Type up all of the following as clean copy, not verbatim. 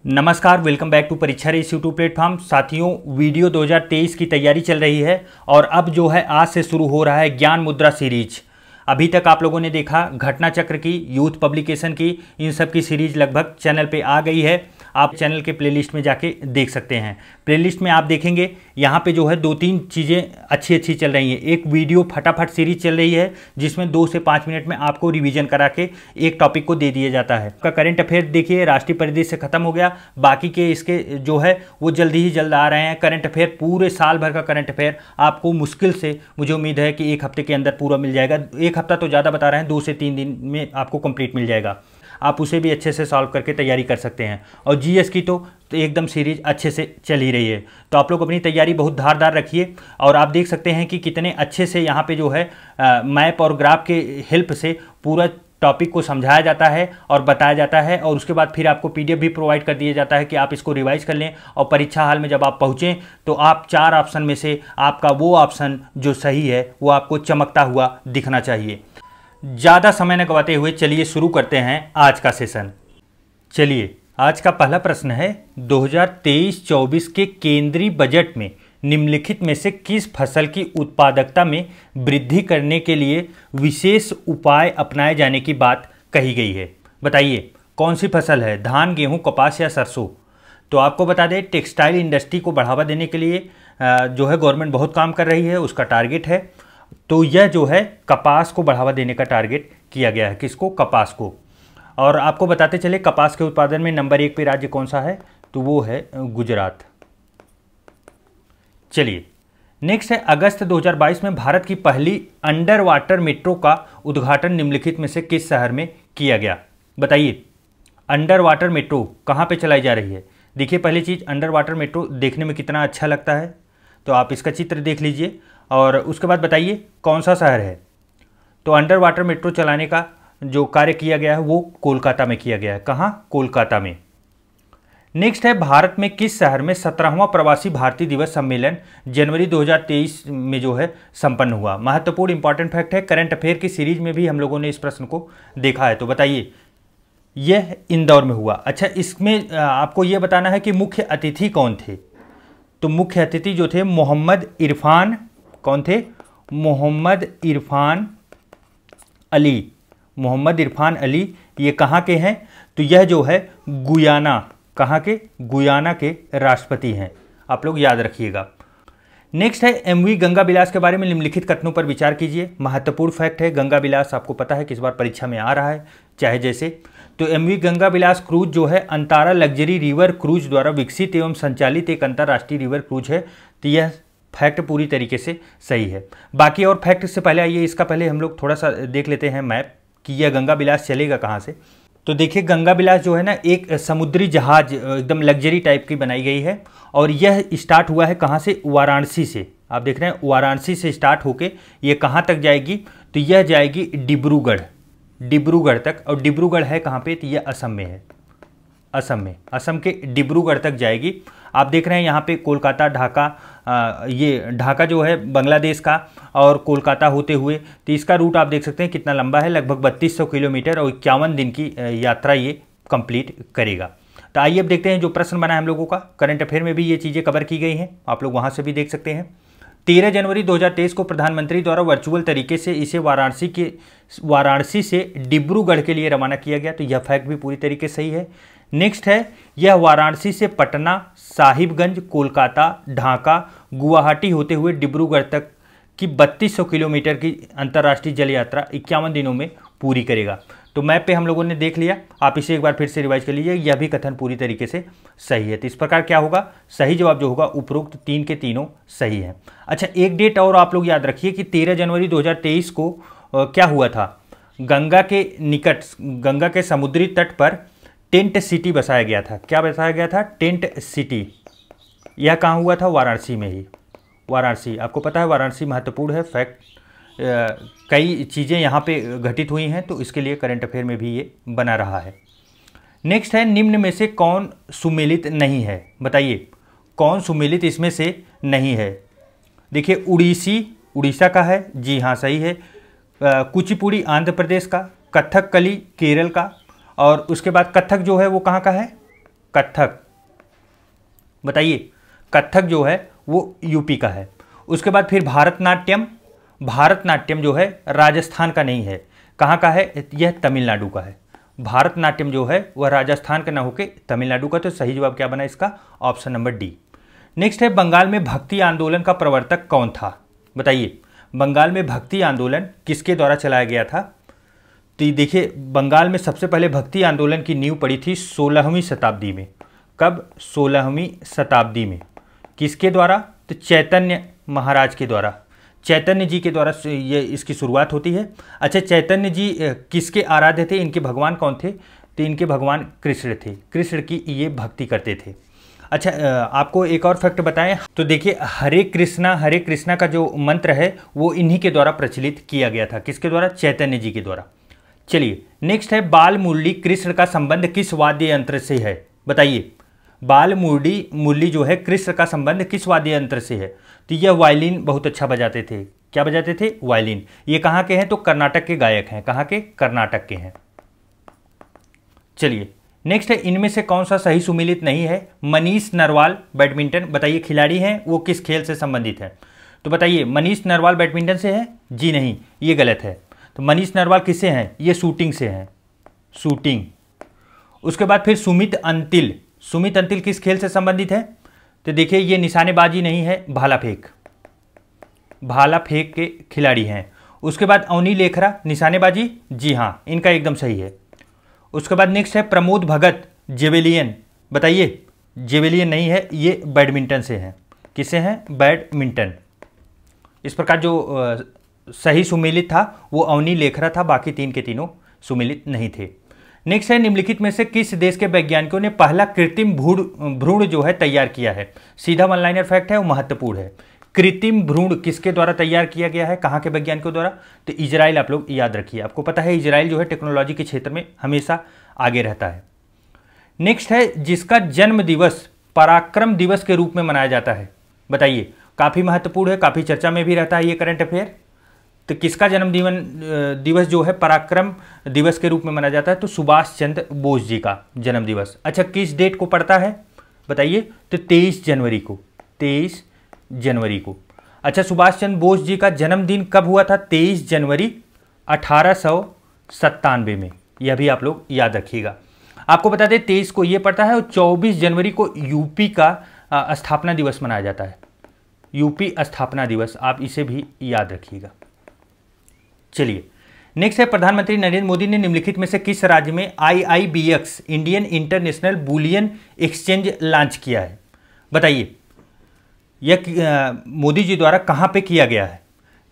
नमस्कार, welcome back to परीक्षा race YouTube platform. साथियों, वीडियो 2023 की तैयारी चल रही है और अब जो है आज से शुरू हो रहा है ज्ञान मुद्रा सीरीज। अभी तक आप लोगों ने देखा घटना चक्र की, यूथ पब्लिकेशन की, इन सब की सीरीज लगभग चैनल पे आ गई है। आप चैनल के प्लेलिस्ट में जाके देख सकते हैं। प्लेलिस्ट में आप देखेंगे यहाँ पे जो है दो तीन चीज़ें अच्छी चल रही हैं। एक वीडियो फटाफट सीरीज चल रही है जिसमें 2 से 5 मिनट में आपको रिवीजन करा के एक टॉपिक को दे दिया जाता है। का करंट अफेयर देखिए, राष्ट्रीय परिदृश्य खत्म हो गया, बाकी के इसके जो है वो जल्दी ही जल्द आ रहे हैं। करंट अफेयर पूरे साल भर का करंट अफेयर आपको मुश्किल से, मुझे उम्मीद है कि 1 हफ्ते के अंदर पूरा मिल जाएगा। 1 हफ्ता तो ज़्यादा बता रहे हैं, 2 से 3 दिन में आपको कंप्लीट मिल जाएगा। आप उसे भी अच्छे से सॉल्व करके तैयारी कर सकते हैं। और जीएस की तो एकदम सीरीज अच्छे से चल ही रही है। तो आप लोग अपनी तैयारी बहुत धारदार रखिए। और आप देख सकते हैं कि कितने अच्छे से यहाँ पे जो है मैप और ग्राफ के हेल्प से पूरा टॉपिक को समझाया जाता है और बताया जाता है। और उसके बाद फिर आपको पीडीएफ भी प्रोवाइड कर दिया जाता है कि आप इसको रिवाइज कर लें। और परीक्षा हाल में जब आप पहुँचें तो आप 4 ऑप्शन में से आपका वो ऑप्शन जो सही है वो आपको चमकता हुआ दिखना चाहिए। ज़्यादा समय न गवाते हुए चलिए शुरू करते हैं आज का सेशन। चलिए, आज का पहला प्रश्न है 2023-24 के केंद्रीय बजट में निम्नलिखित में से किस फसल की उत्पादकता में वृद्धि करने के लिए विशेष उपाय अपनाए जाने की बात कही गई है। बताइए कौन सी फसल है, धान, गेहूं, कपास या सरसों। तो आपको बता दें, टेक्सटाइल इंडस्ट्री को बढ़ावा देने के लिए जो है गवर्नमेंट बहुत काम कर रही है, उसका टारगेट है। तो यह जो है कपास को बढ़ावा देने का टारगेट किया गया है। किसको? कपास को। और आपको बताते चले कपास के उत्पादन में नंबर 1 पे राज्य कौन सा है, तो वो है गुजरात। चलिए, नेक्स्ट है अगस्त 2022 में भारत की पहली अंडर वाटर मेट्रो का उद्घाटन निम्नलिखित में से किस शहर में किया गया। बताइए अंडर वाटर मेट्रो कहाँ पे चलाई जा रही है। देखिए, पहली चीज़, अंडर वाटर मेट्रो देखने में कितना अच्छा लगता है, तो आप इसका चित्र देख लीजिए। और उसके बाद बताइए कौन सा शहर है। तो अंडर वाटर मेट्रो चलाने का जो कार्य किया गया है वो कोलकाता में किया गया है। कहाँ? कोलकाता में। नेक्स्ट है भारत में किस शहर में 17वां प्रवासी भारतीय दिवस सम्मेलन जनवरी 2023 में जो है संपन्न हुआ। महत्वपूर्ण इंपॉर्टेंट फैक्ट है, करंट अफेयर की सीरीज में भी हम लोगों ने इस प्रश्न को देखा है। तो बताइए यह इंदौर में हुआ। अच्छा, इसमें आपको यह बताना है कि मुख्य अतिथि कौन थे। तो मुख्य अतिथि जो थे मोहम्मद इरफान, कौन थे? मोहम्मद इरफान अली। मोहम्मद इरफान अली ये कहाँ के हैं? तो यह जो है गुयाना, कहाँ के? गुयाना के राष्ट्रपति हैं। आप लोग याद रखिएगा। नेक्स्ट है एमवी गंगा बिलास के बारे में निम्नलिखित कथनों पर विचार कीजिए। महत्वपूर्ण फैक्ट है, गंगा बिलास आपको पता है किस बार परीक्षा में आ रहा है, चाहे जैसे। तो एमवी गंगा बिलास क्रूज जो है अंतारा लग्जरी रिवर क्रूज द्वारा विकसित एवं संचालित एक अंतर्राष्ट्रीय रिवर क्रूज है। तो यह फैक्ट पूरी तरीके से सही है। बाकी और फैक्ट से पहले आइए, इसका पहले हम लोग थोड़ा सा देख लेते हैं मैप कि यह गंगा बिलास चलेगा कहाँ से। तो देखिए, गंगा बिलास जो है ना एक समुद्री जहाज एकदम लग्जरी टाइप की बनाई गई है। और यह स्टार्ट हुआ है कहाँ से? वाराणसी से। आप देख रहे हैं वाराणसी से स्टार्ट होके ये कहाँ तक जाएगी? तो यह जाएगी डिब्रूगढ़ तक। और डिब्रूगढ़ है कहाँ पे? तो यह असम में है। असम के डिब्रूगढ़ तक जाएगी। आप देख रहे हैं यहाँ पे कोलकाता, ढाका, ये ढाका जो है बांग्लादेश का, और कोलकाता होते हुए। तो इसका रूट आप देख सकते हैं कितना लंबा है, लगभग 3200 किलोमीटर और 51 दिन की यात्रा ये कंप्लीट करेगा। तो आइए अब देखते हैं जो प्रश्न बना है हम लोगों का। करंट अफेयर में भी ये चीज़ें कवर की गई हैं, आप लोग वहाँ से भी देख सकते हैं। 13 जनवरी 2023 को प्रधानमंत्री द्वारा वर्चुअल तरीके से इसे वाराणसी से डिब्रूगढ़ के लिए रवाना किया गया। तो यह फैक्ट भी पूरी तरीके से सही है। नेक्स्ट है, यह वाराणसी से पटना, साहिबगंज, कोलकाता, ढाका, गुवाहाटी होते हुए डिब्रूगढ़ तक की 3200 किलोमीटर की अंतर्राष्ट्रीय जल यात्रा 51 दिनों में पूरी करेगा। तो मैप पे हम लोगों ने देख लिया, आप इसे एक बार फिर से रिवाइज कर लीजिए। यह भी कथन पूरी तरीके से सही है। तो इस प्रकार क्या होगा? सही जवाब जो होगा उपरोक्त 3 के तीनों सही है। अच्छा, एक डेट और आप लोग याद रखिए कि 13 जनवरी 2023 को क्या हुआ था? गंगा के निकट, गंगा के समुद्री तट पर टेंट सिटी बसाया गया था। क्या बसाया गया था? Tent city. यह कहाँ हुआ था? वाराणसी में ही। वाराणसी, आपको पता है वाराणसी महत्वपूर्ण है फैक्ट, कई चीज़ें यहाँ पे घटित हुई हैं, तो इसके लिए करंट अफेयर में भी ये बना रहा है। नेक्स्ट है, निम्न में से कौन सुमेलित नहीं है। बताइए कौन सुमेलित इसमें से नहीं है। देखिए, उड़ीसा का है, जी हाँ सही है। कुचिपुड़ी आंध्र प्रदेश का, कथकली केरल का, और उसके बाद कथक जो है वो कहाँ का है? कथक, बताइए कथक जो है वो यूपी का है। उसके बाद फिर भारतनाट्यम, भारतनाट्यम जो है राजस्थान का नहीं है, कहाँ का है, यह तमिलनाडु का है। भारतनाट्यम जो है वह राजस्थान का ना होकर तमिलनाडु का, तो सही जवाब क्या बना इसका, ऑप्शन नंबर डी। नेक्स्ट है बंगाल में भक्ति आंदोलन का प्रवर्तक कौन था, बताइए बंगाल में भक्ति आंदोलन किसके द्वारा चलाया गया था। तो देखिए बंगाल में सबसे पहले भक्ति आंदोलन की नींव पड़ी थी 16वीं शताब्दी में। कब, 16वीं शताब्दी में। किसके द्वारा, तो चैतन्य महाराज के द्वारा, चैतन्य जी के द्वारा ये इसकी शुरुआत होती है। अच्छा चैतन्य जी किसके आराध्य थे, इनके भगवान कौन थे, तो इनके भगवान कृष्ण थे, कृष्ण की ये भक्ति करते थे। अच्छा आपको एक और फैक्ट बताएं तो देखिए हरे कृष्णा का जो मंत्र है वो इन्हीं के द्वारा प्रचलित किया गया था। किसके द्वारा, चैतन्य जी के द्वारा। चलिए नेक्स्ट है बाल मुरली कृष्ण का संबंध किस वाद्य यंत्र से है, बताइए बाल मुरली जो है कृष्ण का संबंध किस वाद्य यंत्र से है। तो यह वायलिन बहुत अच्छा बजाते थे। क्या बजाते थे, वायलिन। ये कहाँ के हैं, तो कर्नाटक के गायक हैं। कहाँ के, कर्नाटक के हैं। चलिए नेक्स्ट है इनमें से कौन सा सही सुमेलित नहीं है। मनीष नरवाल बैडमिंटन, बताइए खिलाड़ी हैं वो किस खेल से संबंधित है, तो बताइए मनीष नरवाल बैडमिंटन से है, जी नहीं ये गलत है। तो मनीष नरवाल किससे हैं, ये शूटिंग से हैं, शूटिंग। उसके बाद फिर सुमित अंतिल किस खेल से संबंधित है, तो देखिए ये निशानेबाजी नहीं है, भाला फेंक के खिलाड़ी हैं। उसके बाद अवनी लेखरा निशानेबाजी, जी हाँ इनका एकदम सही है। उसके बाद नेक्स्ट है प्रमोद भगत जेवेलियन, बताइए जेवेलियन नहीं है, ये बैडमिंटन से हैं। किससे हैं, बैडमिंटन। इस प्रकार जो सही सुमेलित था वो अवनी लेखरा था, बाकी तीन के तीनों सुमेलित नहीं थे। नेक्स्ट है निम्नलिखित में से किस देश के वैज्ञानिकों ने पहला कृत्रिम भ्रूण जो है तैयार किया है। सीधा वन लाइनर फैक्ट है, वो महत्वपूर्ण है। कृत्रिम भ्रूण किसके द्वारा तैयार किया गया है, कहाँ के वैज्ञानिकों द्वारा, तो इजराइल। आप लोग याद रखिए, आपको पता है इजराइल जो है टेक्नोलॉजी के क्षेत्र में हमेशा आगे रहता है। नेक्स्ट है जिसका जन्म दिवस पराक्रम दिवस के रूप में मनाया जाता है, बताइए काफ़ी महत्वपूर्ण है, काफ़ी चर्चा में भी रहता है ये करंट अफेयर। तो किसका जन्म दिवस जो है पराक्रम दिवस के रूप में मनाया जाता है, तो सुभाष चंद्र बोस जी का जन्म दिवस। अच्छा किस डेट को पड़ता है, बताइए, तो 23 जनवरी को, 23 जनवरी को। अच्छा सुभाष चंद्र बोस जी का जन्मदिन कब हुआ था, 23 जनवरी 1897 में। यह भी आप लोग याद रखिएगा। आपको बता दें 23 को ये पड़ता है और 24 जनवरी को यूपी का स्थापना दिवस मनाया जाता है, यूपी स्थापना दिवस, आप इसे भी याद रखिएगा। चलिए नेक्स्ट है प्रधानमंत्री नरेंद्र मोदी ने निम्नलिखित में से किस राज्य में IIBX Indian international bullion exchange launch किया है, बताइए यह मोदी जी द्वारा कहाँ पे किया गया है।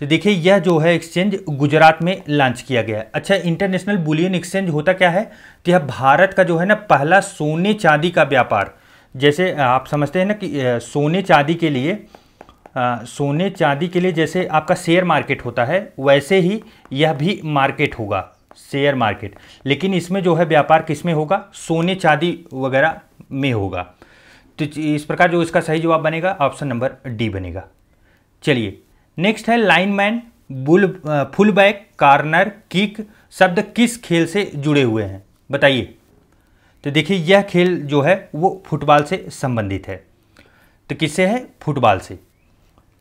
तो देखिए यह जो है एक्सचेंज गुजरात में लॉन्च किया गया है। अच्छा इंटरनेशनल बुलियन एक्सचेंज होता क्या है, तो यह भारत का जो है ना पहला सोने चांदी का व्यापार, जैसे आप समझते हैं ना कि सोने चांदी के लिए जैसे आपका शेयर मार्केट होता है, वैसे ही यह भी मार्केट होगा, शेयर मार्केट। लेकिन इसमें जो है व्यापार किस में होगा, सोने चांदी वगैरह में होगा। तो इस प्रकार जो इसका सही जवाब बनेगा ऑप्शन नंबर डी बनेगा। चलिए नेक्स्ट है lineman, full back, corner, kick शब्द किस खेल से जुड़े हुए हैं, बताइए। तो देखिए यह खेल जो है वो फुटबॉल से संबंधित है। तो किससे है, फुटबॉल से।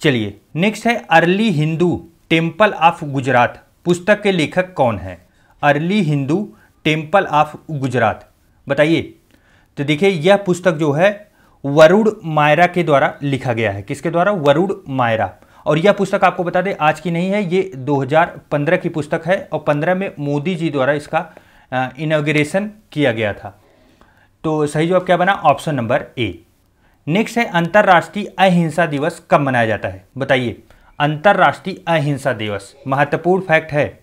चलिए नेक्स्ट है early Hindu temple of Gujarat पुस्तक के लेखक कौन है, early Hindu temple of Gujarat, बताइए। तो देखिए यह पुस्तक जो है वरुण मायरा के द्वारा लिखा गया है। किसके द्वारा, वरुण मायरा। और यह पुस्तक आपको बता दें आज की नहीं है, ये 2015 की पुस्तक है और 15 में मोदी जी द्वारा इसका इनॉग्रेशन किया गया था। तो सही जवाब क्या बना, ऑप्शन नंबर ए। नेक्स्ट है अंतर्राष्ट्रीय अहिंसा दिवस कब मनाया जाता है, बताइए। अंतर्राष्ट्रीय अहिंसा दिवस महत्वपूर्ण फैक्ट है।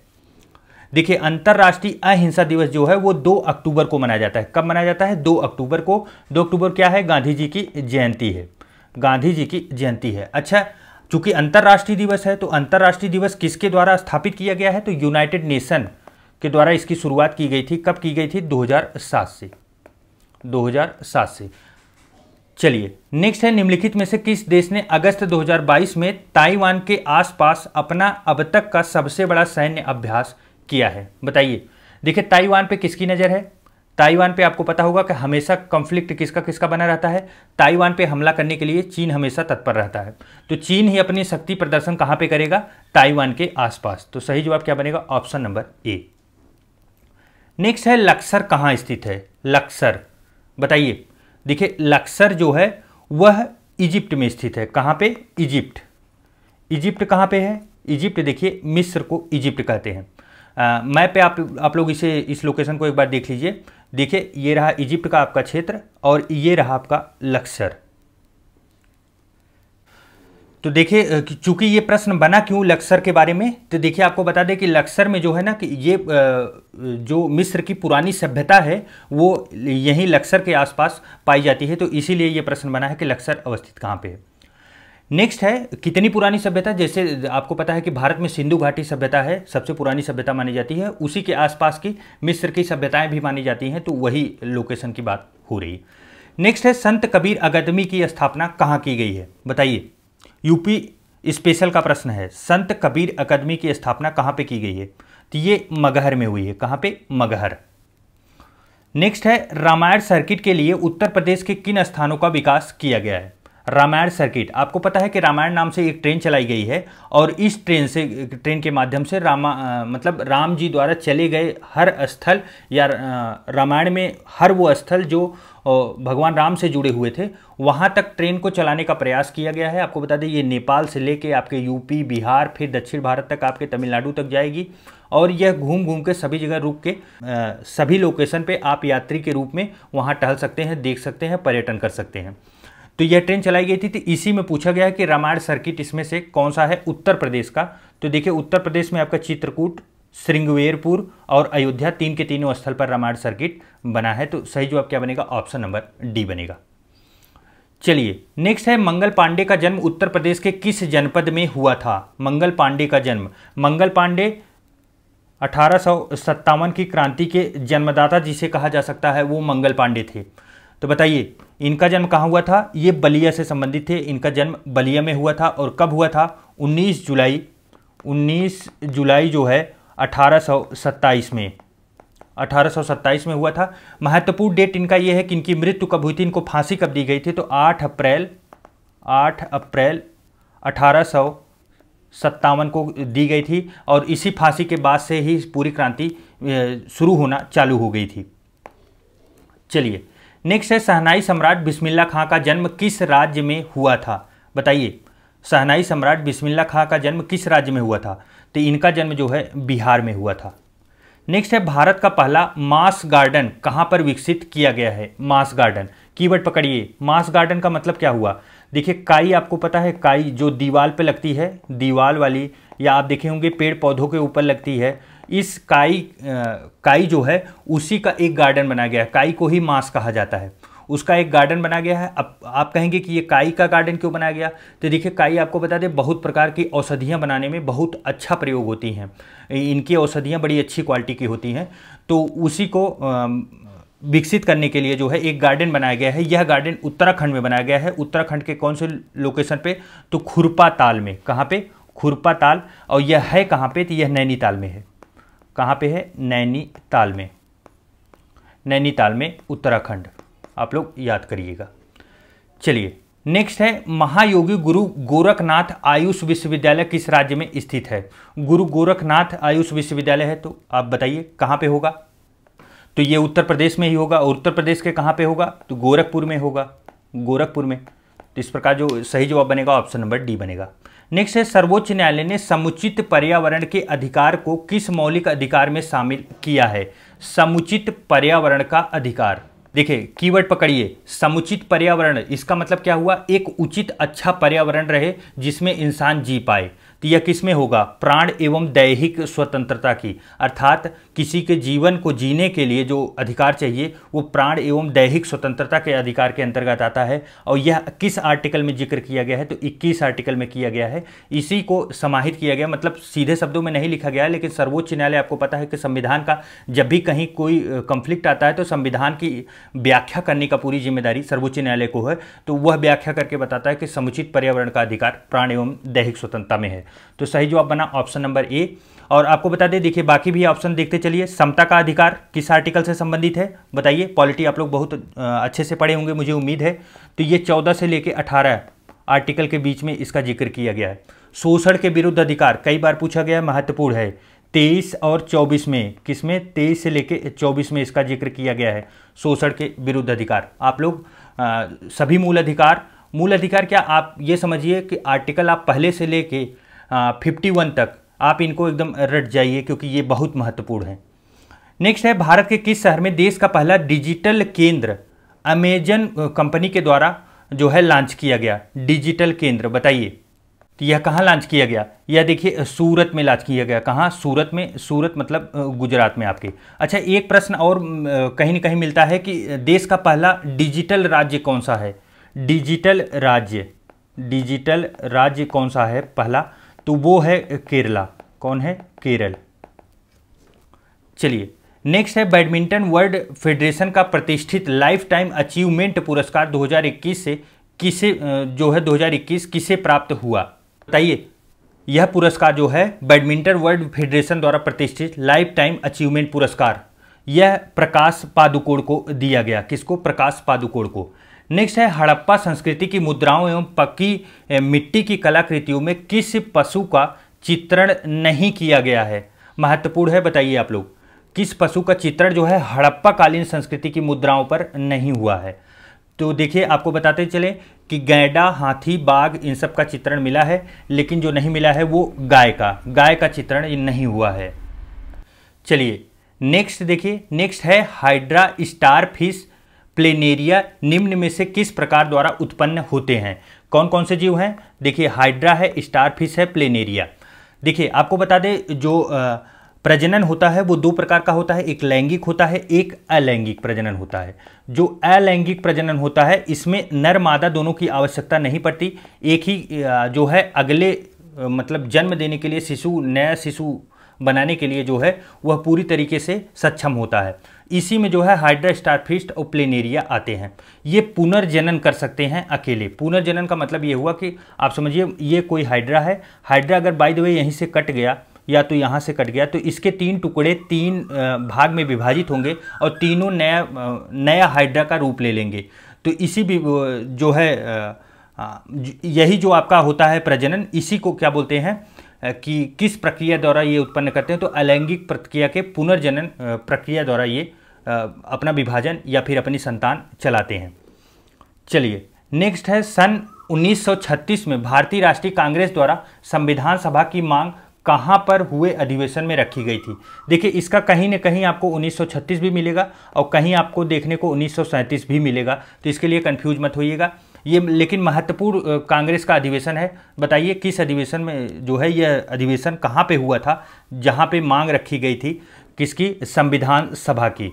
देखिए अंतर्राष्ट्रीय अहिंसा दिवस जो है वो 2 अक्टूबर को मनाया जाता है। कब मनाया जाता है, 2 अक्टूबर को। 2 अक्टूबर क्या है, गांधी जी की जयंती है, गांधी जी की जयंती है। अच्छा चूंकि अंतर्राष्ट्रीय दिवस है तो अंतर्राष्ट्रीय दिवस किसके द्वारा स्थापित किया गया है, तो यूनाइटेड नेशन के द्वारा इसकी शुरुआत की गई थी। कब की गई थी, 2007 से, 2007 से। चलिए नेक्स्ट है निम्नलिखित में से किस देश ने अगस्त 2022 में ताइवान के आसपास अपना अब तक का सबसे बड़ा सैन्य अभ्यास किया है, बताइए। देखिए ताइवान पे किसकी नज़र है, ताइवान पे आपको पता होगा कि हमेशा कॉन्फ्लिक्ट किसका किसका बना रहता है, ताइवान पे हमला करने के लिए चीन हमेशा तत्पर रहता है। तो चीन ही अपनी शक्ति प्रदर्शन कहाँ पे करेगा, ताइवान के आसपास। तो सही जवाब क्या बनेगा, ऑप्शन नंबर ए। नेक्स्ट है लक्सर कहाँ स्थित है, लक्सर बताइए। देखिए लक्सर जो है वह इजिप्ट में स्थित है। कहाँ पे, इजिप्ट। इजिप्ट कहाँ पे है, इजिप्ट देखिए मिस्र को इजिप्ट कहते हैं। मैप पे आप लोग इस लोकेशन को एक बार देख लीजिए। देखिए ये रहा इजिप्ट का आपका क्षेत्र और ये रहा आपका लक्सर। तो देखिए चूंकि ये प्रश्न बना क्यों लक्सर के बारे में, तो देखिए आपको बता दें कि लक्सर में जो है ना कि ये जो मिस्र की पुरानी सभ्यता है वो यहीं लक्सर के आसपास पाई जाती है। तो इसीलिए ये प्रश्न बना है कि लक्सर अवस्थित कहाँ पे है। नेक्स्ट है कितनी पुरानी सभ्यता, जैसे आपको पता है कि भारत में सिंधु घाटी सभ्यता है, सबसे पुरानी सभ्यता मानी जाती है। उसी के आसपास की मिस्र की सभ्यताएं भी मानी जाती हैं, तो वही लोकेशन की बात हो रही है। नेक्स्ट है संत कबीर अकादमी की स्थापना कहाँ की गई है, बताइए। यूपी स्पेशल का प्रश्न है, संत कबीर अकादमी की स्थापना कहाँ पे की गई है, तो ये मगहर में हुई है। कहाँ पे, मगहर। नेक्स्ट है रामायण सर्किट के लिए उत्तर प्रदेश के किन स्थानों का विकास किया गया है। रामायण सर्किट, आपको पता है कि रामायण नाम से एक ट्रेन चलाई गई है और इस ट्रेन के माध्यम से मतलब राम जी द्वारा चले गए हर स्थल या रामायण में हर वो स्थल जो भगवान राम से जुड़े हुए थे वहाँ तक ट्रेन को चलाने का प्रयास किया गया है। आपको बता दें ये नेपाल से लेके आपके यूपी, बिहार, फिर दक्षिण भारत तक, आपके तमिलनाडु तक जाएगी और यह घूम घूम के सभी जगह रुक के सभी लोकेशन पे आप यात्री के रूप में वहाँ टहल सकते हैं, देख सकते हैं, पर्यटन कर सकते हैं। तो यह ट्रेन चलाई गई थी। तो इसी में पूछा गया है कि रामायण सर्किट इसमें से कौन सा है, उत्तर प्रदेश का। तो देखिए उत्तर प्रदेश में आपका चित्रकूट, श्रृंगवेरपुर और अयोध्या तीन के तीनों स्थल पर रामायण सर्किट बना है। तो सही जवाब क्या बनेगा, ऑप्शन नंबर डी बनेगा। चलिए नेक्स्ट है मंगल पांडे का जन्म उत्तर प्रदेश के किस जनपद में हुआ था। मंगल पांडे का जन्म, मंगल पांडे 1857 की क्रांति के जन्मदाता जिसे कहा जा सकता है वो मंगल पांडे थे। तो बताइए इनका जन्म कहाँ हुआ था, ये बलिया से संबंधित थे। इनका जन्म बलिया में हुआ था और कब हुआ था, 19 जुलाई जो है 1827 में 1827 में हुआ था। महत्वपूर्ण डेट इनका ये है कि इनकी मृत्यु कब हुई थी, इनको फांसी कब दी गई थी, तो 8 अप्रैल 1857 को दी गई थी और इसी फांसी के बाद से ही पूरी क्रांति शुरू होना चालू हो गई थी। चलिए नेक्स्ट है शहनाई सम्राट बिस्मिल्लाह खां का जन्म किस राज्य में हुआ था, बताइए। शहनाई सम्राट बिस्मिल्लाह खां का जन्म किस राज्य में हुआ था, तो इनका जन्म जो है बिहार में हुआ था। नेक्स्ट है भारत का पहला मास गार्डन कहाँ पर विकसित किया गया है। मास गार्डन, कीवर्ड पकड़िए। मास गार्डन का मतलब क्या हुआ, देखिए काई आपको पता है, काई जो दीवार पे लगती है, दीवार वाली, या आप देखे होंगे पेड़ पौधों के ऊपर लगती है, इस काई जो है उसी का एक गार्डन बनाया गया है। काई को ही मास कहा जाता है, उसका एक गार्डन बना गया है। अब आप कहेंगे कि ये काई का गार्डन क्यों बनाया गया, तो देखिए काई आपको बता दें बहुत प्रकार की औषधियाँ बनाने में बहुत अच्छा प्रयोग होती हैं। इनकी औषधियाँ बड़ी अच्छी क्वालिटी की होती हैं, तो उसी को विकसित करने के लिए जो है एक गार्डन बनाया गया है। यह गार्डन उत्तराखंड में बनाया गया है। उत्तराखंड के कौन से लोकेशन पे, तो खुरपा ताल में। कहाँ पे, खुरपा ताल। और यह है कहाँ पे, तो यह नैनीताल में है। कहाँ पे है, नैनीताल में। नैनीताल में उत्तराखंड, आप लोग याद करिएगा। चलिए नेक्स्ट है महायोगी गुरु गोरखनाथ आयुष विश्वविद्यालय किस राज्य में स्थित है। गुरु गोरखनाथ आयुष विश्वविद्यालय है, तो आप बताइए कहाँ पे होगा, तो ये उत्तर प्रदेश में ही होगा। और उत्तर प्रदेश के कहाँ पे होगा, तो गोरखपुर में होगा, गोरखपुर में। तो इस प्रकार जो सही जवाब बनेगा ऑप्शन नंबर डी बनेगा। नेक्स्ट है सर्वोच्च न्यायालय ने समुचित पर्यावरण के अधिकार को किस मौलिक अधिकार में शामिल किया है। समुचित पर्यावरण का अधिकार, देखिए कीवर्ड पकड़िए, समुचित पर्यावरण, इसका मतलब क्या हुआ, एक उचित अच्छा पर्यावरण रहे जिसमें इंसान जी पाए। तो यह किस में होगा, प्राण एवं दैहिक स्वतंत्रता की, अर्थात किसी के जीवन को जीने के लिए जो अधिकार चाहिए वो प्राण एवं दैहिक स्वतंत्रता के अधिकार के अंतर्गत आता है। और यह किस आर्टिकल में जिक्र किया गया है, तो 21 आर्टिकल में किया गया है। इसी को समाहित किया गया, मतलब सीधे शब्दों में नहीं लिखा गया है, लेकिन सर्वोच्च न्यायालय आपको पता है कि संविधान का जब भी कहीं कोई कंफ्लिक्ट आता है तो संविधान की व्याख्या करने का पूरी जिम्मेदारी सर्वोच्च न्यायालय को है। तो वह व्याख्या करके बताता है कि समुचित पर्यावरण का अधिकार प्राण एवं दैहिक स्वतंत्रता में है। तो सही जवाब बना ऑप्शन नंबर ए। और आपको बता दें, देखिए बाकी भी ऑप्शन देखते चलिए। समता का अधिकार किस आर्टिकल से संबंधित है बताइए। पॉलिटी आप लोग बहुत अच्छे से पढ़े होंगे मुझे उम्मीद है। तो ये 14 से लेके 18 आर्टिकल के बीच में इसका जिक्र किया गया है। शोषण के विरुद्ध अधिकार कई बार पूछा गया, महत्वपूर्ण है। 23 और 24 में, किसमें 23 से लेके 24 में इसका जिक्र किया गया है, शोषण के विरुद्ध अधिकार। आप लोग सभी मूल अधिकार क्या आप ये समझिए कि आर्टिकल आप पहले से लेके 51 तक आप इनको एकदम रट जाइए, क्योंकि ये बहुत महत्वपूर्ण है। नेक्स्ट है, भारत के किस शहर में देश का पहला डिजिटल केंद्र अमेजन कंपनी के द्वारा जो है लॉन्च किया गया? डिजिटल केंद्र बताइए, तो यह कहाँ लॉन्च किया गया? यह देखिए सूरत में लॉन्च किया गया। कहाँ? सूरत में। सूरत मतलब गुजरात में आपके। अच्छा, एक प्रश्न और कहीं न कहीं मिलता है कि देश का पहला डिजिटल राज्य कौन सा है? डिजिटल राज्य कौन सा है पहला? तो वो है केरला। कौन है? केरल। चलिए नेक्स्ट है, बैडमिंटन वर्ल्ड फेडरेशन का प्रतिष्ठित लाइफ टाइम अचीवमेंट पुरस्कार 2021 से किसे जो है 2021 किसे प्राप्त हुआ बताइए। यह पुरस्कार जो है बैडमिंटन वर्ल्ड फेडरेशन द्वारा प्रतिष्ठित लाइफ टाइम अचीवमेंट पुरस्कार, यह प्रकाश पादुकोण को दिया गया। किसको? प्रकाश पादुकोण को। नेक्स्ट है, हड़प्पा संस्कृति की मुद्राओं एवं पक्की मिट्टी की कलाकृतियों में किस पशु का चित्रण नहीं किया गया है? महत्वपूर्ण है, बताइए आप लोग। किस पशु का चित्रण जो है हड़प्पा कालीन संस्कृति की मुद्राओं पर नहीं हुआ है? तो देखिए आपको बताते चले कि गैंडा, हाथी, बाघ, इन सब का चित्रण मिला है, लेकिन जो नहीं मिला है वो गाय का चित्रण नहीं हुआ है। चलिए नेक्स्ट देखिए, नेक्स्ट है, हाइड्रा स्टार फिश प्लेनेरिया निम्न में से किस प्रकार द्वारा उत्पन्न होते हैं? कौन कौन से जीव हैं? देखिए हाइड्रा है, स्टार फिश है, प्लेनेरिया। देखिए आपको बता दें, जो प्रजनन होता है वो दो प्रकार का होता है, एक लैंगिक होता है, एक अलैंगिक प्रजनन होता है। जो अलैंगिक प्रजनन होता है इसमें नर मादा दोनों की आवश्यकता नहीं पड़ती, एक ही जो है अगले मतलब जन्म देने के लिए नया शिशु बनाने के लिए जो है वह पूरी तरीके से सक्षम होता है। इसी में जो है हाइड्रा, स्टारफिश और प्लेनेरिया आते हैं। ये पुनर्जनन कर सकते हैं अकेले। पुनर्जनन का मतलब ये हुआ कि आप समझिए ये कोई हाइड्रा है, हाइड्रा अगर बाय द वे यहीं से कट गया या तो यहाँ से कट गया तो इसके 3 टुकड़े 3 भाग में विभाजित होंगे और तीनों नया हाइड्रा का रूप ले लेंगे। तो इसी भी जो है यही जो आपका होता है प्रजनन, इसी को क्या बोलते हैं कि किस प्रक्रिया द्वारा ये उत्पन्न करते हैं? तो अलैंगिक प्रक्रिया के पुनर्जनन प्रक्रिया द्वारा ये अपना विभाजन या फिर अपनी संतान चलाते हैं। चलिए नेक्स्ट है, सन 1936 में भारतीय राष्ट्रीय कांग्रेस द्वारा संविधान सभा की मांग कहाँ पर हुए अधिवेशन में रखी गई थी? देखिए इसका कहीं न कहीं आपको 1936 भी मिलेगा और कहीं आपको देखने को 1937 भी मिलेगा, तो इसके लिए कंफ्यूज मत होइएगा। ये लेकिन महत्वपूर्ण कांग्रेस का अधिवेशन है। बताइए किस अधिवेशन में जो है यह अधिवेशन कहाँ पे हुआ था जहाँ पे मांग रखी गई थी किसकी? संविधान सभा की।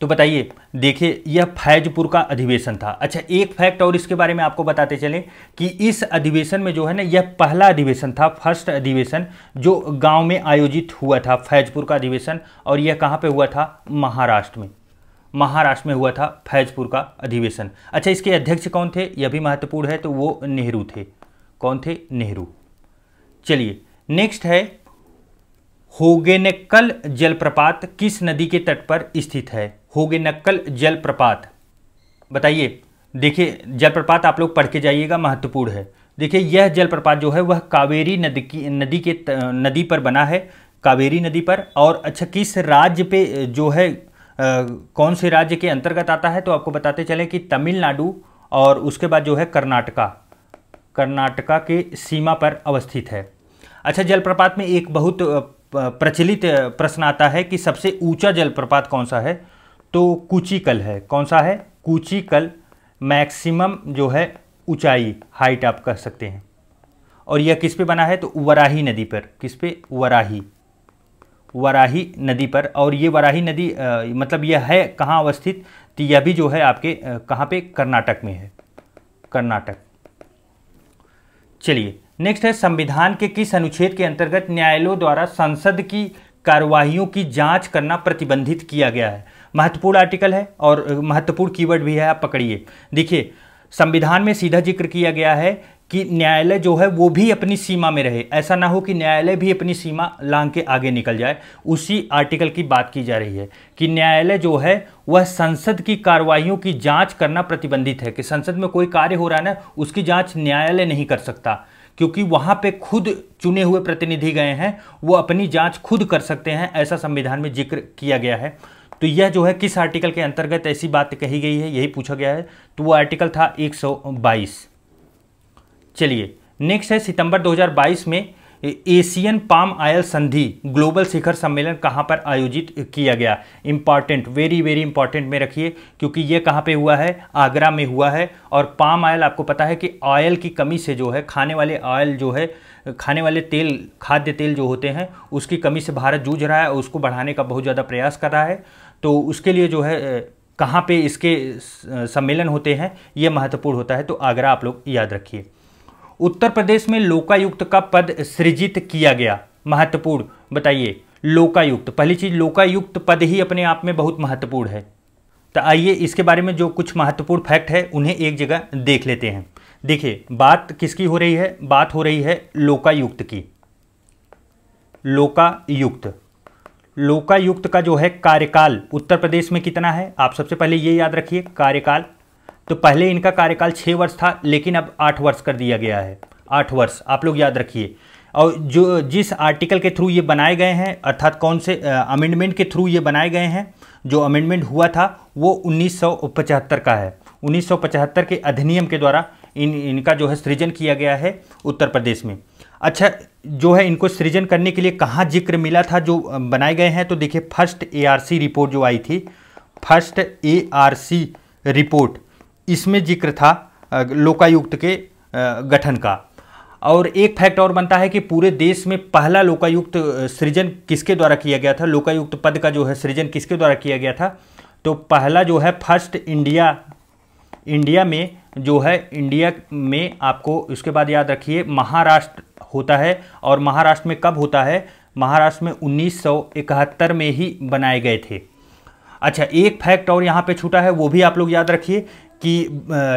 तो बताइए, देखिए यह फैजपुर का अधिवेशन था। अच्छा, एक फैक्ट और इसके बारे में आपको बताते चलें कि इस अधिवेशन में जो है ना, यह पहला अधिवेशन था, फर्स्ट अधिवेशन जो गांव में आयोजित हुआ था, फैजपुर का अधिवेशन। और यह कहाँ पे हुआ था? महाराष्ट्र में हुआ था फैजपुर का अधिवेशन। अच्छा, इसके अध्यक्ष कौन थे? यह भी महत्वपूर्ण है, तो वो नेहरू थे। कौन थे? नेहरू। चलिए नेक्स्ट है, होगेनक्कल जलप्रपात किस नदी के तट पर स्थित है? होगेनक्कल जलप्रपात बताइए। देखिए जलप्रपात आप लोग पढ़ के जाइएगा, महत्वपूर्ण है। देखिए यह जलप्रपात जो है वह कावेरी नदी पर बना है, कावेरी नदी पर। और अच्छा, किस राज्य पे जो है कौन से राज्य के अंतर्गत आता है? तो आपको बताते चले कि तमिलनाडु और उसके बाद जो है कर्नाटका के सीमा पर अवस्थित है। अच्छा, जलप्रपात में एक बहुत प्रचलित प्रश्न आता है कि सबसे ऊंचा जलप्रपात कौन सा है? तो कूचिकल है। कौन सा है? कूचिकल मैक्सिमम जो है ऊंचाई, हाइट आप कह सकते हैं। और यह किस पे बना है? तो वराही नदी पर। किस पे? वराही नदी पर। और ये वराही नदी मतलब यह है कहाँ अवस्थित? तो यह भी जो है आपके कहाँ पे? कर्नाटक में है, कर्नाटक। चलिए नेक्स्ट है, संविधान के किस अनुच्छेद के अंतर्गत न्यायालयों द्वारा संसद की कार्यवाहियों की जांच करना प्रतिबंधित किया गया है? महत्वपूर्ण आर्टिकल है और महत्वपूर्ण कीवर्ड भी है, आप पकड़िए। देखिए संविधान में सीधा जिक्र किया गया है कि न्यायालय जो है वो भी अपनी सीमा में रहे, ऐसा ना हो कि न्यायालय भी अपनी सीमा लांघ के आगे निकल जाए। उसी आर्टिकल की बात की जा रही है कि न्यायालय जो है वह संसद की कार्रवाइयों की जांच करना प्रतिबंधित है, कि संसद में कोई कार्य हो रहा है ना, उसकी जांच न्यायालय नहीं कर सकता, क्योंकि वहां पे खुद चुने हुए प्रतिनिधि गए हैं, वो अपनी जांच खुद कर सकते हैं, ऐसा संविधान में जिक्र किया गया है। तो यह जो है किस आर्टिकल के अंतर्गत ऐसी बात कही गई है, यही पूछा गया है। तो वो आर्टिकल था 122। चलिए नेक्स्ट है, सितंबर 2022 में एशियन पाम ऑयल संधि ग्लोबल शिखर सम्मेलन कहाँ पर आयोजित किया गया। इंपॉर्टेंट, वेरी वेरी इंपॉर्टेंट में रखिए, क्योंकि ये कहाँ पे हुआ है, आगरा में हुआ है। और पाम ऑयल आपको पता है कि ऑयल की कमी से जो है, खाने वाले ऑयल जो है, खाने वाले तेल, खाद्य तेल जो होते हैं, उसकी कमी से भारत जूझ रहा है और उसको बढ़ाने का बहुत ज़्यादा प्रयास कर रहा है। तो उसके लिए जो है कहाँ पे इसके सम्मेलन होते हैं, ये महत्वपूर्ण होता है। तो आगरा आप लोग याद रखिए। उत्तर प्रदेश में लोकायुक्त का पद सृजित किया गया, महत्वपूर्ण बताइए। लोकायुक्त, पहली चीज लोकायुक्त पद ही अपने आप में बहुत महत्वपूर्ण है। तो आइए इसके बारे में जो कुछ महत्वपूर्ण फैक्ट है उन्हें एक जगह देख लेते हैं। देखिए बात किसकी हो रही है, बात हो रही है लोकायुक्त की। लोकायुक्त, लोकायुक्त का जो है कार्यकाल उत्तर प्रदेश में कितना है, आप सबसे पहले ये याद रखिए कार्यकाल। तो पहले इनका कार्यकाल 6 वर्ष था, लेकिन अब 8 वर्ष कर दिया गया है। 8 वर्ष आप लोग याद रखिए। और जो जिस आर्टिकल के थ्रू ये बनाए गए हैं, अर्थात कौन से अमेंडमेंट के थ्रू ये बनाए गए हैं, जो अमेंडमेंट हुआ था वो 1975 का है। 1975 के अधिनियम के द्वारा इनका जो है सृजन किया गया है उत्तर प्रदेश में। अच्छा, जो है इनको सृजन करने के लिए कहाँ जिक्र मिला था जो बनाए गए हैं, तो देखिए फर्स्ट ARC रिपोर्ट जो आई थी, फर्स्ट ARC रिपोर्ट, इसमें जिक्र था लोकायुक्त के गठन का। और एक फैक्ट और बनता है कि पूरे देश में पहला लोकायुक्त सृजन किसके द्वारा किया गया था, लोकायुक्त पद का जो है सृजन किसके द्वारा किया गया था, तो पहला जो है फर्स्ट इंडिया में जो है, इंडिया में आपको उसके बाद याद रखिए महाराष्ट्र होता है। और महाराष्ट्र में कब होता है, महाराष्ट्र में 1971 में ही बनाए गए थे। अच्छा, एक फैक्ट और यहाँ पे छूटा है, वो भी आप लोग याद रखिए कि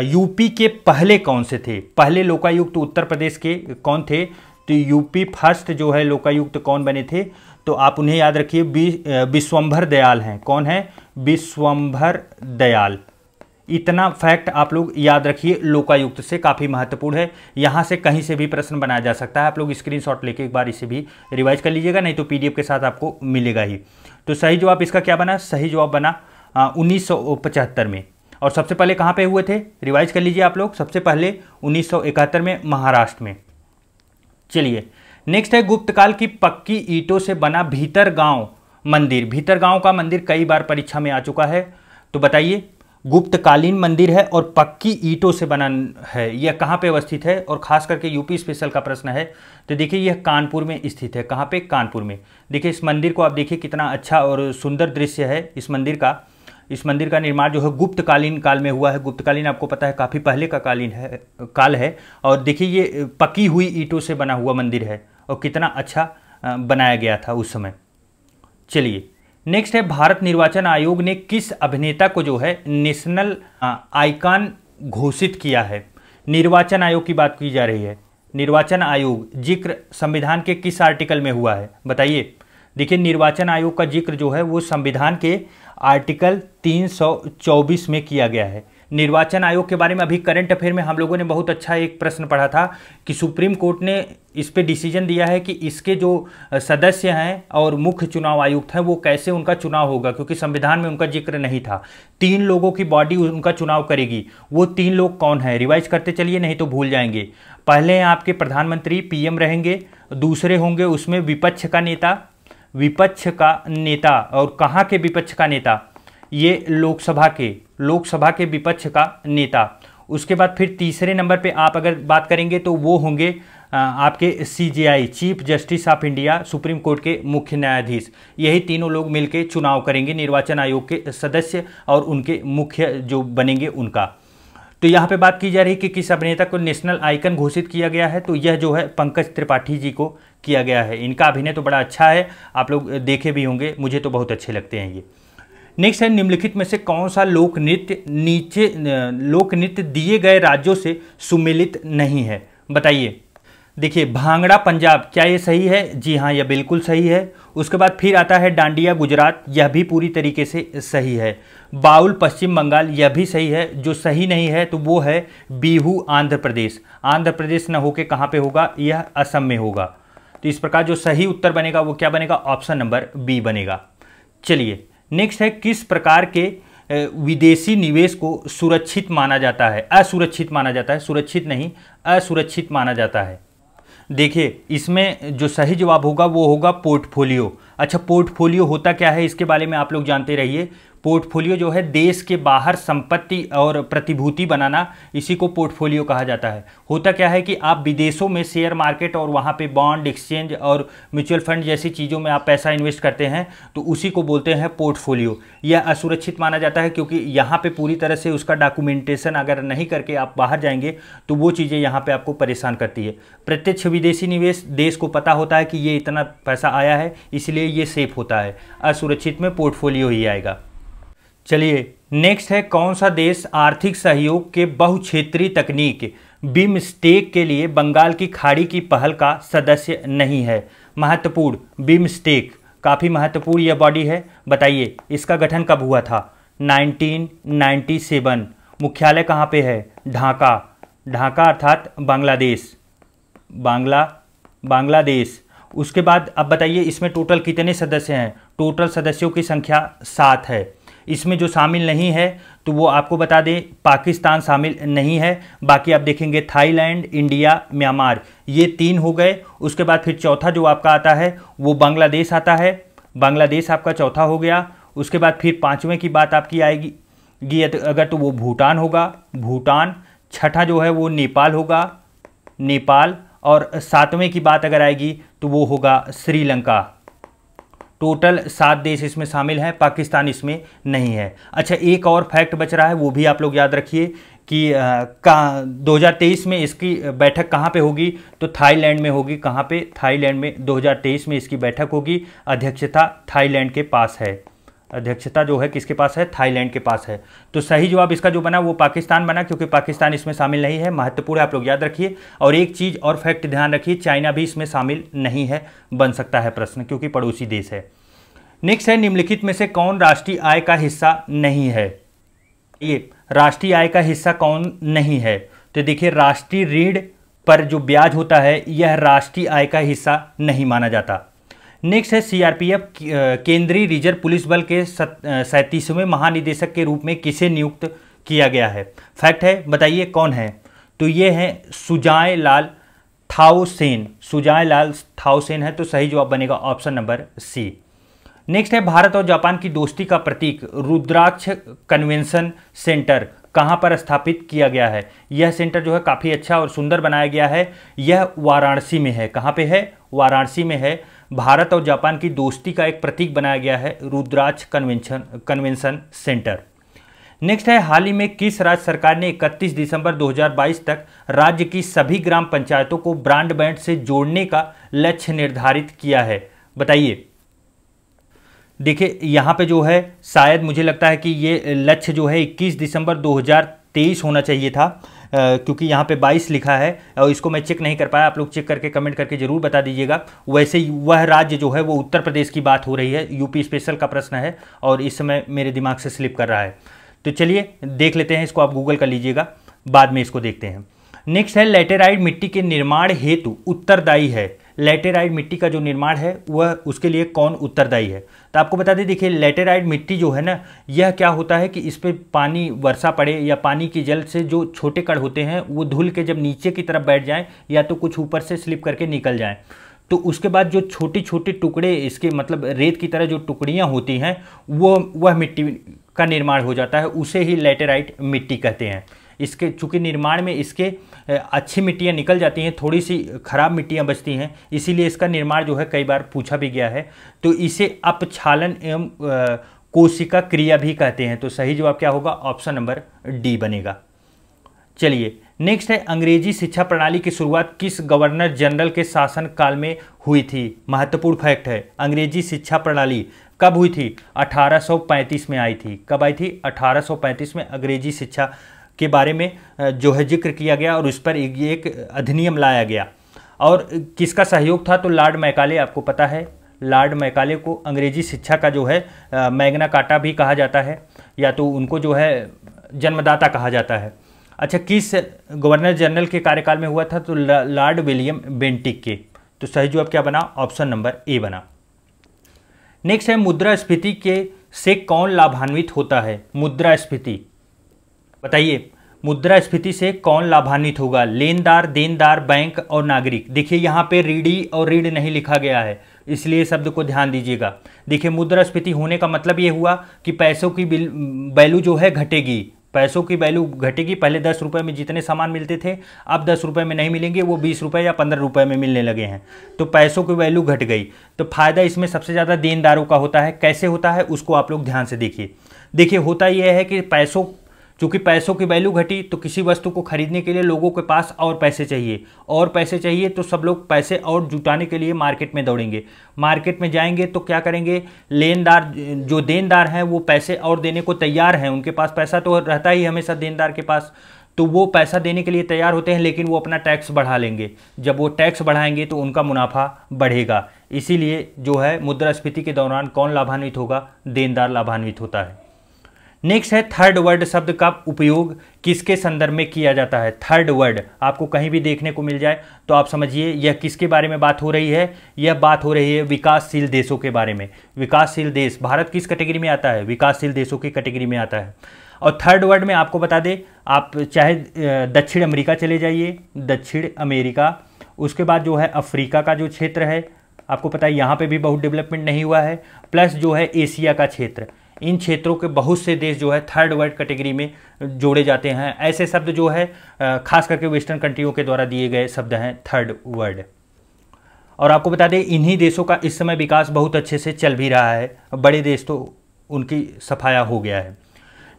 यूपी के पहले कौन से थे, पहले लोकायुक्त उत्तर प्रदेश के कौन थे। तो यूपी फर्स्ट जो है लोकायुक्त कौन बने थे, तो आप उन्हें याद रखिए, विश्वंभर दयाल हैं। कौन है, विश्वंभर दयाल। इतना फैक्ट आप लोग याद रखिए, लोकायुक्त से काफ़ी महत्वपूर्ण है। यहाँ से कहीं से भी प्रश्न बनाया जा सकता है, आप लोग स्क्रीनशॉट लेके एक बार इसे भी रिवाइज कर लीजिएगा, नहीं तो PDF के साथ आपको मिलेगा ही। तो सही जवाब इसका क्या बना, सही जवाब बना 1975 में। और सबसे पहले कहाँ पे हुए थे, रिवाइज कर लीजिए आप लोग, सबसे पहले 1971 में महाराष्ट्र में। चलिए नेक्स्ट है, गुप्त काल की पक्की ईंटों से बना भीतरगांव मंदिर। भीतरगांव का मंदिर कई बार परीक्षा में आ चुका है, तो बताइए। गुप्तकालीन मंदिर है और पक्की ईंटों से बना है, यह कहाँ पे अवस्थित है, और खास करके यूपी स्पेशल का प्रश्न है। तो देखिए यह कानपुर में स्थित है। कहाँ पे, कानपुर में। देखिए इस मंदिर को आप देखिए कितना अच्छा और सुंदर दृश्य है इस मंदिर का। इस मंदिर का निर्माण जो है गुप्तकालीन काल में हुआ है। गुप्तकालीन आपको पता है काफ़ी पहले का काल है। और देखिए ये पकी हुई ईंटों से बना हुआ मंदिर है और कितना अच्छा बनाया गया था उस समय। चलिए नेक्स्ट है, भारत निर्वाचन आयोग ने किस अभिनेता को जो है नेशनल आइकॉन घोषित किया है। निर्वाचन आयोग की बात की जा रही है। निर्वाचन आयोग जिक्र संविधान के किस आर्टिकल में हुआ है, बताइए। देखिए निर्वाचन आयोग का जिक्र जो है वो संविधान के आर्टिकल 324 में किया गया है। निर्वाचन आयोग के बारे में अभी करंट अफेयर में हम लोगों ने बहुत अच्छा एक प्रश्न पढ़ा था कि सुप्रीम कोर्ट ने इस पे डिसीजन दिया है कि इसके जो सदस्य हैं और मुख्य चुनाव आयुक्त हैं वो कैसे उनका चुनाव होगा, क्योंकि संविधान में उनका जिक्र नहीं था। 3 लोगों की बॉडी उनका चुनाव करेगी। वो 3 लोग कौन है, रिवाइज करते चलिए नहीं तो भूल जाएंगे। पहले हैं आपके प्रधानमंत्री PM रहेंगे, दूसरे होंगे उसमें विपक्ष का नेता। और कहाँ के विपक्ष का नेता, ये लोकसभा के विपक्ष का नेता। उसके बाद फिर तीसरे नंबर पे आप अगर बात करेंगे तो वो होंगे आपके CJI, chief justice of India, supreme court के मुख्य न्यायाधीश। यही तीनों लोग मिलकर चुनाव करेंगे निर्वाचन आयोग के सदस्य और उनके मुख्य जो बनेंगे उनका। तो यहाँ पे बात की जा रही है कि किस अभिनेता को नेशनल आइकन घोषित किया गया है, तो यह जो है पंकज त्रिपाठी जी को किया गया है। इनका अभिनय तो बड़ा अच्छा है, आप लोग देखे भी होंगे, मुझे तो बहुत अच्छे लगते हैं ये। नेक्स्ट है निम्नलिखित में से कौन सा लोक नृत्य दिए गए राज्यों से सुमेलित नहीं है, बताइए। देखिए भांगड़ा पंजाब, क्या ये सही है? जी हाँ, यह बिल्कुल सही है। उसके बाद फिर आता है डांडिया गुजरात, यह भी पूरी तरीके से सही है। बाउल पश्चिम बंगाल, यह भी सही है। जो सही नहीं है तो वो है बिहू आंध्र प्रदेश। आंध्र प्रदेश न होके कहाँ पे होगा? यह असम में होगा। तो इस प्रकार जो सही उत्तर बनेगा वो क्या बनेगा? ऑप्शन नंबर बी बनेगा। चलिए नेक्स्ट है किस प्रकार के विदेशी निवेश को सुरक्षित माना जाता है? असुरक्षित माना जाता है, सुरक्षित नहीं, असुरक्षित माना जाता है। देखिए इसमें जो सही जवाब होगा वो होगा पोर्टफोलियो। अच्छा, पोर्टफोलियो होता क्या है इसके बारे में आप लोग जानते रहिए। पोर्टफोलियो जो है देश के बाहर संपत्ति और प्रतिभूति बनाना, इसी को पोर्टफोलियो कहा जाता है। होता क्या है कि आप विदेशों में शेयर मार्केट और वहाँ पे बॉन्ड एक्सचेंज और म्यूचुअल फंड जैसी चीज़ों में आप पैसा इन्वेस्ट करते हैं, तो उसी को बोलते हैं पोर्टफोलियो। यह असुरक्षित माना जाता है क्योंकि यहाँ पे पूरी तरह से उसका डॉक्यूमेंटेशन अगर नहीं करके आप बाहर जाएंगे तो वो चीज़ें यहाँ पे आपको परेशान करती है। प्रत्यक्ष विदेशी निवेश देश को पता होता है कि ये इतना पैसा आया है, इसलिए ये सेफ होता है। असुरक्षित में पोर्टफोलियो ही आएगा। चलिए नेक्स्ट है कौन सा देश आर्थिक सहयोग के बहुक्षेत्रीय तकनीक बिमस्टेक के लिए बंगाल की खाड़ी की पहल का सदस्य नहीं है? महत्वपूर्ण, बिमस्टेक काफ़ी महत्वपूर्ण यह बॉडी है, बताइए इसका गठन कब हुआ था? 1997। मुख्यालय कहाँ पे है? ढाका। ढाका अर्थात बांग्लादेश, बांग्लादेश। उसके बाद अब बताइए इसमें टोटल कितने सदस्य हैं? टोटल सदस्यों की संख्या 7 है। इसमें जो शामिल नहीं है तो वो आपको बता दें, पाकिस्तान शामिल नहीं है। बाकी आप देखेंगे थाईलैंड, इंडिया, म्यांमार, ये 3 हो गए। उसके बाद फिर चौथा जो आपका आता है वो बांग्लादेश आता है। बांग्लादेश आपका चौथा हो गया। उसके बाद फिर 5वें की बात आपकी आएगी अगर तो वो भूटान होगा, भूटान। छठा जो है वो नेपाल होगा, नेपाल। और 7वें की बात अगर आएगी तो वो होगा श्रीलंका। टोटल 7 देश इसमें शामिल हैं, पाकिस्तान इसमें नहीं है। अच्छा, एक और फैक्ट बच रहा है, वो भी आप लोग याद रखिए कि 2023 में इसकी बैठक कहाँ पे होगी? तो थाईलैंड में होगी। कहाँ पे? थाईलैंड में 2023 में इसकी बैठक होगी। अध्यक्षता थाईलैंड के पास है। अध्यक्षता जो है किसके पास है? थाईलैंड के पास है। तो सही जवाब इसका जो बना वो पाकिस्तान बना, क्योंकि पाकिस्तान इसमें शामिल नहीं है। महत्वपूर्ण है, आप लोग याद रखिए। और एक चीज़ और फैक्ट ध्यान रखिए, चाइना भी इसमें शामिल नहीं है। बन सकता है प्रश्न, क्योंकि पड़ोसी देश है। नेक्स्ट है निम्नलिखित में से कौन राष्ट्रीय आय का हिस्सा नहीं है? ये राष्ट्रीय आय का हिस्सा कौन नहीं है? तो देखिए राष्ट्रीय ऋण पर जो ब्याज होता है यह राष्ट्रीय आय का हिस्सा नहीं माना जाता। नेक्स्ट है सीआरपीएफ केंद्रीय रिजर्व पुलिस बल के 37वें महानिदेशक के रूप में किसे नियुक्त किया गया है? फैक्ट है, बताइए कौन है? तो ये है सुजाय लाल थाउसेन। सुजाय लाल थाउसेन है, तो सही जवाब बनेगा ऑप्शन नंबर सी। नेक्स्ट है भारत और जापान की दोस्ती का प्रतीक रुद्राक्ष कन्वेंशन सेंटर कहाँ पर स्थापित किया गया है? यह सेंटर जो है काफ़ी अच्छा और सुंदर बनाया गया है। यह वाराणसी में है। कहाँ पे है? वाराणसी में है। भारत और जापान की दोस्ती का एक प्रतीक बनाया गया है रुद्राक्ष कन्वेंशन सेंटर। नेक्स्ट है हाल ही में किस राज्य सरकार ने 31 दिसंबर 2022 तक राज्य की सभी ग्राम पंचायतों को ब्रॉडबैंड से जोड़ने का लक्ष्य निर्धारित किया है? बताइए। देखिए यहाँ पे जो है शायद मुझे लगता है कि ये लक्ष्य जो है 21 दिसंबर 2023 होना चाहिए था, क्योंकि यहाँ पे 22 लिखा है और इसको मैं चेक नहीं कर पाया। आप लोग चेक करके कमेंट करके ज़रूर बता दीजिएगा। वैसे ही वह राज्य जो है वो उत्तर प्रदेश की बात हो रही है। यूपी स्पेशल का प्रश्न है और इस समय मेरे दिमाग से स्लिप कर रहा है। तो चलिए देख लेते हैं, इसको आप गूगल कर लीजिएगा, बाद में इसको देखते हैं। नेक्स्ट है लैटेराइट मिट्टी के निर्माण हेतु उत्तरदायी है। लैटेराइट मिट्टी का जो निर्माण है वह उसके लिए कौन उत्तरदायी है? तो आपको बता दें, देखिए लैटेराइट मिट्टी जो है ना, यह क्या होता है कि इस पर पानी वर्षा पड़े या पानी की जल से जो छोटे कण होते हैं वो धुल के जब नीचे की तरफ बैठ जाएं या तो कुछ ऊपर से स्लिप करके निकल जाएं, तो उसके बाद जो छोटे छोटे टुकड़े इसके मतलब रेत की तरह जो टुकड़ियाँ होती हैं वह मिट्टी का निर्माण हो जाता है। उसे ही लैटेराइट मिट्टी कहते हैं। इसके चूँकि निर्माण में इसके अच्छी मिट्टियाँ निकल जाती हैं, थोड़ी सी खराब मिट्टियाँ बचती हैं, इसीलिए इसका निर्माण जो है कई बार पूछा भी गया है। तो इसे अपक्षालन एवं कोशिका क्रिया भी कहते हैं। तो सही जवाब क्या होगा? ऑप्शन नंबर डी बनेगा। चलिए नेक्स्ट है अंग्रेजी शिक्षा प्रणाली की शुरुआत किस गवर्नर जनरल के शासन काल में हुई थी? महत्वपूर्ण फैक्ट है, अंग्रेजी शिक्षा प्रणाली कब हुई थी? 1835 में आई थी। कब आई थी? 1835 में अंग्रेजी शिक्षा के बारे में जो है जिक्र किया गया और उस पर एक अधिनियम लाया गया। और किसका सहयोग था? तो लॉर्ड मैकाले, आपको पता है लॉर्ड मैकाले को अंग्रेजी शिक्षा का जो है मैग्ना कार्टा भी कहा जाता है, या तो उनको जो है जन्मदाता कहा जाता है। अच्छा, किस गवर्नर जनरल के कार्यकाल में हुआ था? तो लॉर्ड विलियम बेंटिक के। तो सही जवाब क्या बना? ऑप्शन नंबर ए बना। नेक्स्ट है मुद्रास्फीति के से कौन लाभान्वित होता है? मुद्रास्फीति, बताइए मुद्रास्फीति से कौन लाभान्वित होगा? लेनदार, देनदार, बैंक और नागरिक। देखिए यहाँ पे रीडी और रीड नहीं लिखा गया है, इसलिए शब्द को ध्यान दीजिएगा। देखिए मुद्रास्फीति होने का मतलब ये हुआ कि पैसों की वैल्यू जो है घटेगी, पैसों की वैल्यू घटेगी। पहले 10 रुपये में जितने सामान मिलते थे अब 10 रुपये में नहीं मिलेंगे, वो 20 रुपये या 15 रुपये में मिलने लगे हैं, तो पैसों की वैल्यू घट गई। तो फायदा इसमें सबसे ज़्यादा देनदारों का होता है। कैसे होता है उसको आप लोग ध्यान से देखिए। देखिए होता यह है कि चूंकि पैसों की वैल्यू घटी तो किसी वस्तु को खरीदने के लिए लोगों के पास और पैसे चाहिए, और पैसे चाहिए तो सब लोग पैसे और जुटाने के लिए मार्केट में दौड़ेंगे। मार्केट में जाएंगे तो क्या करेंगे? लेनदार, जो देनदार हैं वो पैसे और देने को तैयार हैं, उनके पास पैसा तो रहता ही हमेशा देनदार के पास, तो वो पैसा देने के लिए तैयार होते हैं, लेकिन वो अपना टैक्स बढ़ा लेंगे। जब वो टैक्स बढ़ाएंगे तो उनका मुनाफा बढ़ेगा। इसीलिए जो है मुद्रास्फीति के दौरान कौन लाभान्वित होगा? देनदार लाभान्वित होता है। नेक्स्ट है थर्ड वर्ड शब्द का उपयोग किसके संदर्भ में किया जाता है? थर्ड वर्ड आपको कहीं भी देखने को मिल जाए तो आप समझिए यह किसके बारे में बात हो रही है? यह बात हो रही है विकासशील देशों के बारे में। विकासशील देश, भारत किस कैटेगरी में आता है? विकासशील देशों की कैटेगरी में आता है। और थर्ड वर्ड में आपको बता दें, आप चाहे दक्षिण अमेरिका चले जाइए, दक्षिण अमेरिका, उसके बाद जो है अफ्रीका का जो क्षेत्र है, आपको पता है यहाँ पे भी बहुत डेवलपमेंट नहीं हुआ है, प्लस जो है एशिया का क्षेत्र, इन क्षेत्रों के बहुत से देश जो है थर्ड वर्ल्ड कैटेगरी में जोड़े जाते हैं। ऐसे शब्द जो है खास करके वेस्टर्न कंट्रियों के द्वारा दिए गए शब्द हैं थर्ड वर्ल्ड। और आपको बता दें इन्हीं देशों का इस समय विकास बहुत अच्छे से चल भी रहा है, बड़े देश तो उनकी सफाया हो गया है।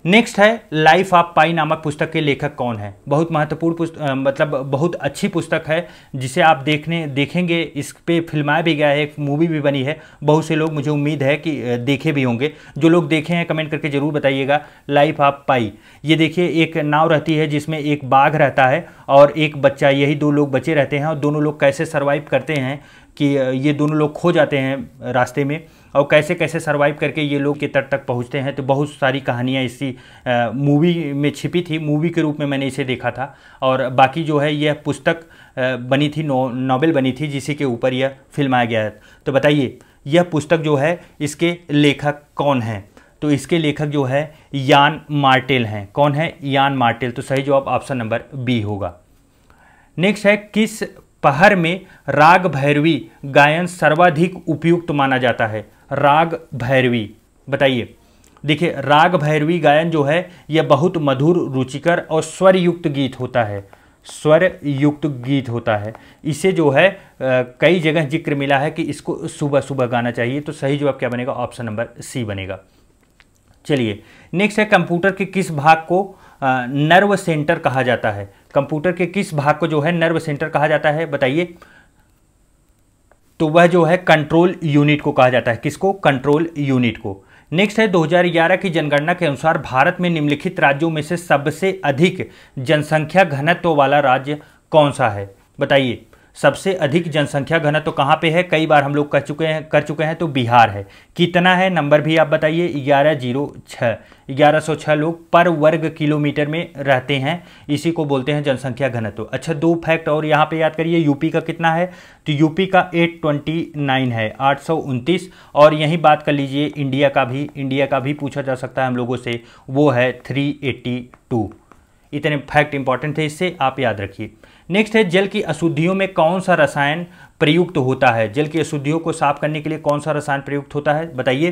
नेक्स्ट है लाइफ ऑफ पाई नामक पुस्तक के लेखक कौन है? बहुत महत्वपूर्ण मतलब बहुत अच्छी पुस्तक है, जिसे आप देखेंगे। इस पे फिल्माया भी गया है, एक मूवी भी बनी है। बहुत से लोग, मुझे उम्मीद है कि देखे भी होंगे। जो लोग देखे हैं कमेंट करके ज़रूर बताइएगा। लाइफ ऑफ पाई, ये देखिए एक नाव रहती है जिसमें एक बाघ रहता है और एक बच्चा, यही 2 लोग बचे रहते हैं और दोनों लोग कैसे सर्वाइव करते हैं कि ये दोनों लोग खो जाते हैं रास्ते में और कैसे कैसे सर्वाइव करके ये लोग के तट तक पहुंचते हैं। तो बहुत सारी कहानियाँ इसी मूवी में छिपी थी, मूवी के रूप में मैंने इसे देखा था। और बाकी जो है यह पुस्तक बनी थी, नॉवेल बनी थी, जिसी के ऊपर यह फिल्माया गया है। तो बताइए यह पुस्तक जो है इसके लेखक कौन हैं? तो इसके लेखक जो है यान मार्टेल हैं। कौन है? यान मार्टेल। तो सही जवाब ऑप्शन नंबर बी होगा। नेक्स्ट है किस पहर में राग भैरवी गायन सर्वाधिक उपयुक्त माना जाता है? राग भैरवी, बताइए। देखिए राग भैरवी गायन जो है यह बहुत मधुर, रुचिकर और स्वर युक्त गीत होता है। स्वर युक्त गीत होता है। इसे जो है कई जगह जिक्र मिला है कि इसको सुबह सुबह गाना चाहिए। तो सही जवाब क्या बनेगा? ऑप्शन नंबर सी बनेगा। चलिए नेक्स्ट है कंप्यूटर के किस भाग को नर्व सेंटर कहा जाता है? कंप्यूटर के किस भाग को जो है नर्व सेंटर कहा जाता है? बताइए। तो वह जो है कंट्रोल यूनिट को कहा जाता है। किसको? कंट्रोल यूनिट को। नेक्स्ट है 2011 की जनगणना के अनुसार भारत में निम्नलिखित राज्यों में से सबसे अधिक जनसंख्या घनत्व वाला राज्य कौन सा है? बताइए। सबसे अधिक जनसंख्या घनत्व कहाँ पे है? कई बार हम लोग कर चुके हैं तो बिहार है। कितना है? नंबर भी आप बताइए। 1106 लोग पर वर्ग किलोमीटर में रहते हैं। इसी को बोलते हैं जनसंख्या घनत्व। अच्छा 2 फैक्ट और यहाँ पे याद करिए। यूपी का कितना है? तो यूपी का 829 है, 829। और यही बात कर लीजिए इंडिया का भी पूछा जा सकता है हम लोगों से, वो है 382। इतने फैक्ट इंपॉर्टेंट थे, इससे आप याद रखिए। नेक्स्ट है जल की अशुद्धियों में कौन सा रसायन प्रयुक्त होता है? जल की अशुद्धियों को साफ करने के लिए कौन सा रसायन प्रयुक्त होता है? बताइए।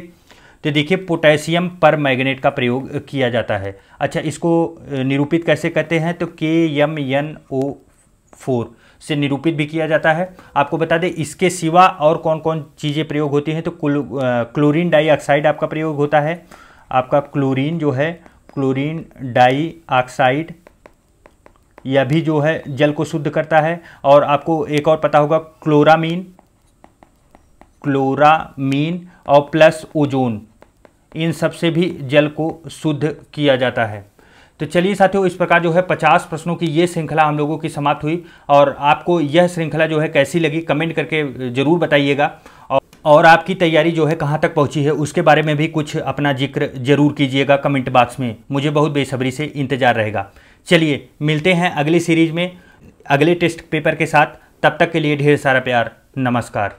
तो देखिए पोटेशियम परमैंगनेट का प्रयोग किया जाता है। अच्छा इसको निरूपित कैसे करते हैं? तो KMnO4 से निरूपित भी किया जाता है। आपको बता दें इसके सिवा और कौन कौन चीज़ें प्रयोग होती हैं? तो क्लोरीन डाइऑक्साइड आपका प्रयोग होता है। आपका क्लोरीन जो है, क्लोरीन डाइऑक्साइड, यह भी जो है जल को शुद्ध करता है। और आपको एक और पता होगा क्लोरामीन, क्लोरामीन और प्लस ओजोन, इन सब से भी जल को शुद्ध किया जाता है। तो चलिए साथियों, इस प्रकार जो है 50 प्रश्नों की ये श्रृंखला हम लोगों की समाप्त हुई। और आपको यह श्रृंखला जो है कैसी लगी कमेंट करके ज़रूर बताइएगा। और आपकी तैयारी जो है कहाँ तक पहुँची है उसके बारे में भी कुछ अपना जिक्र जरूर कीजिएगा कमेंट बॉक्स में, मुझे बहुत बेसब्री से इंतज़ार रहेगा। चलिए मिलते हैं अगली सीरीज में अगले टेस्ट पेपर के साथ, तब तक के लिए ढेर सारा प्यार, नमस्कार।